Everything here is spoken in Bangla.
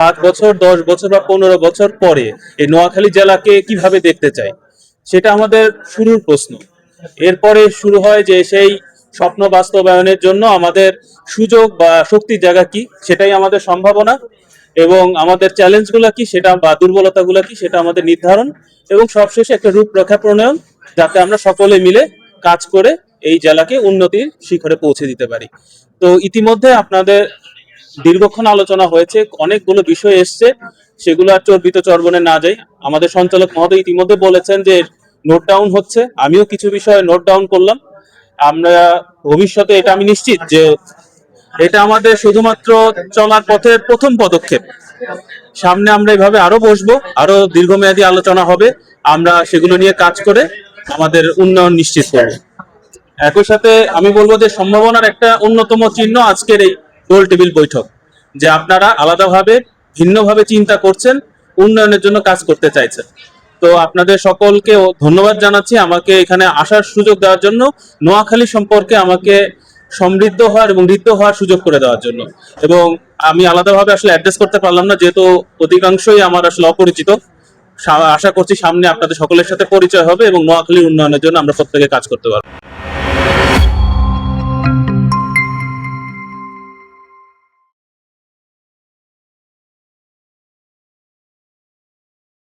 5 বছর, 10 বছর বা 15 বছর পরে এই নোয়াখালী জেলাকে কিভাবে দেখতে চাই, সেটা আমাদের শুরুর প্রশ্ন। এরপরে শুরু হয় যে সেই স্বপ্ন বাস্তবায়নের জন্য আমাদের সুযোগ বা শক্তির জায়গা কি, সেটাই আমাদের সম্ভাবনা, এবং আমাদের চ্যালেঞ্জগুলো কি সেটা বা দুর্বলতাগুলো কি সেটা আমাদের নির্ধারণ, এবং সবশেষে একটা রূপরেখা প্রণয়ন, যাতে আমরা সকলে মিলে কাজ করে এই জেলাকে উন্নতির শিখরে পৌঁছে দিতে পারি। তো ইতিমধ্যে আপনাদের দীর্ঘক্ষণ আলোচনা হয়েছে, অনেকগুলো বিষয় এসছে, সেগুলো আর চর্বিত চর্বণে না যাই। আমাদের সঞ্চালক মহোদয় ইতিমধ্যে বলেছেন যে নোট ডাউন হচ্ছে, আমিও কিছু বিষয় নোট ডাউন করলাম। আমরা ভবিষ্যতে, এটা আমি নিশ্চিত যে এটা আমাদের শুধুমাত্র চলার পথের প্রথম পদক্ষেপ। সামনে আমরা এভাবে আরো বসবো, আরো দীর্ঘমেয়াদী আলোচনা হবে, আমরা সেগুলো নিয়ে কাজ করে আমাদের উন্নয়ন নিশ্চিত করব। একই সাথে আমি বলবো যে সম্ভাবনার একটা অন্যতম চিহ্ন আজকের এই গোল টেবিল বৈঠক, যে আপনারা আলাদাভাবে ভিন্নভাবে চিন্তা করছেন, উন্নয়নের জন্য কাজ করতে চাইছেন। তো আপনাদের সকলকে ধন্যবাদ জানাচ্ছি আমাকে এখানে আসার সুযোগ দেওয়ার জন্য, নোয়াখালী সম্পর্কে আমাকে সমৃদ্ধ হওয়ার এবং ঋদ্ধ হওয়ার সুযোগ করে দেওয়ার জন্য। এবং আমি আলাদাভাবে আসলে অ্যাড্রেস করতে পারলাম না, যেহেতু অধিকাংশই আমার আসলে অপরিচিত। আশা করছি সামনে আপনাদের সকলের সাথে পরিচয় হবে এবং নোয়াখালীর উন্নয়নের জন্য আমরা প্রত্যেকে কাজ করতে পারবো।